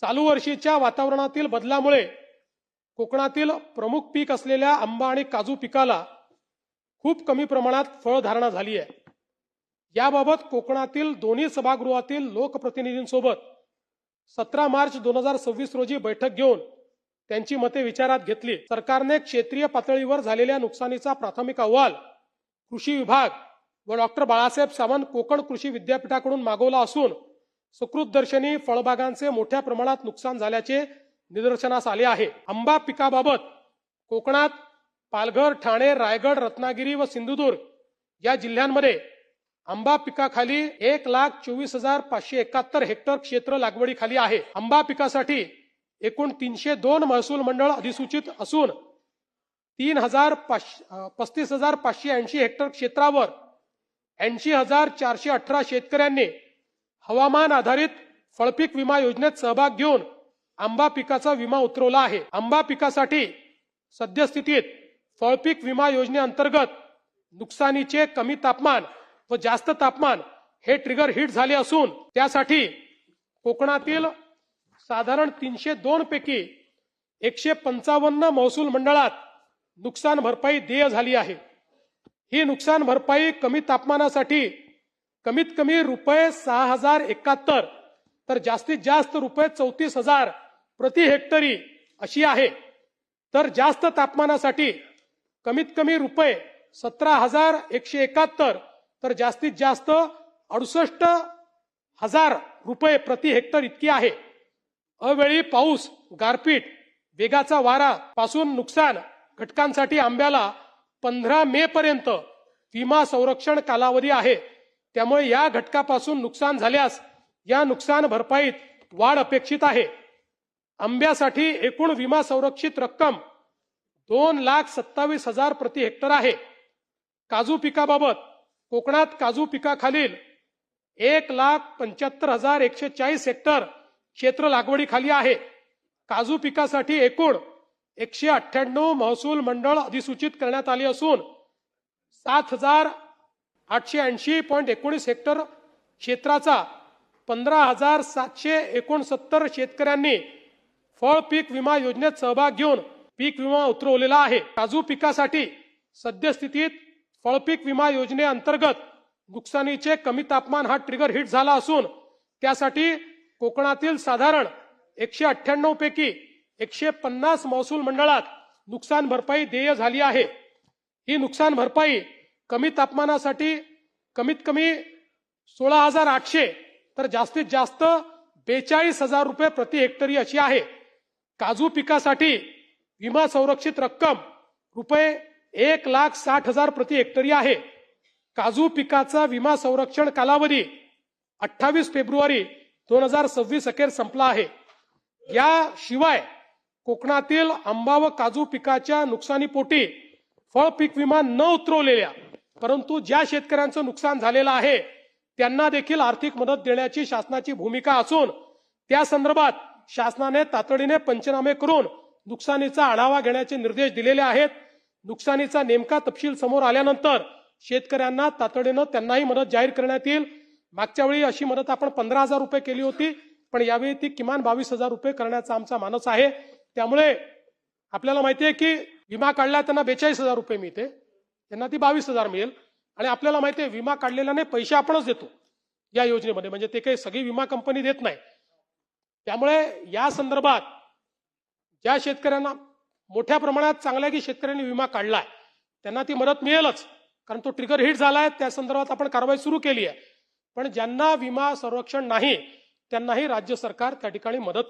चालू वर्षीच्या वातावरणातील बदलामुळे कोकणातील प्रमुख पीक असलेल्या आंबा आणि काजू पिकाला खूप कमी प्रमाणात फळधारणा झाली आहे। याबाबत कोकणातील दोन्ही सभागृहातील लोकप्रतिनिधींसोबत 17 मार्च 2026 रोजी बैठक घेऊन त्यांची मते विचारात घेतली। सरकारने क्षेत्रीय पातळीवर झालेल्या नुकसानीचा प्राथमिक अहवाल कृषी विभाग व डॉक्टर बाळासाहेब सावंत कोकण कृषी विद्यापीठाकडून मागवला असून सुकृतदर्शनी फळबागांचे मोठ्या प्रमाणात नुकसान झाल्याचे निदर्शनास आले आहे। आंबा पिकाबाबत कोकणात पालघर, ठाणे, रायगड, रत्नागिरी व सिंधुदुर्ग या जिल्ह्यांमध्ये आंबा पिकाखाली 1,24,571 हेक्टर क्षेत्र लागवडीखाली आहे। आंबा पिकासाठी एकूण 302 महसूल मंडळ अधिसूचित असून 35,580 हेक्टर क्षेत्रावर 80,418 शेतकऱ्यांनी हवामान आधारित फळपीक विमा योजनेत सहभाग घेऊन आंबा पिकाचा विमा उतरवला आहे। आंबा पिकासाठी सद्यस्थितीत फळपीक विमा योजनेअंतर्गत नुकसानीचे कमी तापमान व जास्त तापमान हे ट्रिगर हिट झाले असून त्यासाठी कोकणातील साधारण 302 पैकी 155 महसूल मंडळात नुकसान भरपाई देय झाली आहे। ही नुकसान भरपाई कमी तापमानासाठी कमीत कमी रुपये 6,071 तर जास्तीत जास्त रुपये 34,000 प्रति हेक्टरी अशी आहे। तर जास्त तापमानासाठी कमीत कमी रुपये 17,171 तर जास्तीत जास्त 68,000 रुपये प्रति हेक्टर इतकी आहे। अवेळी पाऊस, गारपीट, वेगाचा वारा पासून नुकसान घटकांसाठी आंब्याला 15 मे पर्यंत विमा संरक्षण कालावधी आहे। त्यामुळे या घटकापासून नुकसान झाल्यास या नुकसान भरपाईत वाढ अपेक्षित आहे। आंब्यासाठी एकूण विमा संरक्षित रक्कम 2,27,000 प्रति हेक्टर आहे। काजू पिकाबाबत कोकणात काजू पिकाखालील 1,75,140 हेक्टर क्षेत्र लागवडीखाली आहे। काजू पिकासाठी एकूण 198 महसूल मंडळ अधिसूचित करण्यात आली असून 7,880.19 हेक्टर क्षेत्राचा 15,769 शेतकऱ्यांनी फळ पीक विमा योजनेत सहभाग घेऊन पीक विमा उतरवलेला आहे। काजू पिकासाठी सद्यस्थितीत फळपीक विमा योजनेअंतर्गत नुकसानीचे कमी तापमान हा ट्रिगर हिट झाला असून त्यासाठी कोकणातील साधारण 198 पैकी 150 महसूल मंडळात नुकसान भरपाई देय झाली आहे। ही नुकसान भरपाई कमी तापमानासाठी कमीत कमी 16,800 तर जास्तीत जास्त 42,000 रुपये प्रति हेक्टरी अशी आहे। काजू पिकासाठी विमा संरक्षित रक्कम रुपये 1,60,000 प्रति हेक्टरी आहे। काजू पिकाचा विमा संरक्षण कालावधी 28 फेब्रुवारी 2026 अखेर संपला आहे। याशिवाय कोकणातील आंबा व काजू पिकाच्या नुकसानीपोटी फळ पीक विमा न उतरवलेल्या परंतु ज्या शेतकऱ्यांचं नुकसान झालेलं आहे त्यांना देखील आर्थिक मदत देण्याची शासनाची भूमिका असून त्या संदर्भात शासनाने तातडीने पंचनामे करून नुकसानीचा आढावा घेण्याचे निर्देश दिलेले आहेत। नुकसानीचा नेमका तपशील समोर आल्यानंतर शेतकऱ्यांना तातडीने त्यांनाही मदत जाहीर करण्यात येईल। मागच्या वेळी अशी मदत आपण 15,000 रुपये केली होती, पण यावेळी ती किमान 22,000 रुपये करण्याचा आमचा मानस आहे। त्यामुळे आपल्याला माहिती आहे की विमा काढला त्यांना 42,000 रुपये मिळते, त्यांना ती 22,000 मिळेल आणि आपल्याला माहिती आहे विमा काढलेल्याने पैसे आपणच देतो या योजनेमध्ये, म्हणजे ते काही सगळी विमा कंपनी देत नाही। त्यामुळे या संदर्भात ज्या शेतकऱ्यांना मोठ्या प्रमाणात चांगल्या की शेतकऱ्यांनी विमा काढलाय त्यांना ती मदत मिळेलच, कारण तो ट्रिगर हिट झालाय। त्या संदर्भात आपण कारवाई सुरू केली आहे। पण ज्यांना विमा संरक्षण नाही त्यांनाही राज्य सरकार त्या ठिकाणी मदत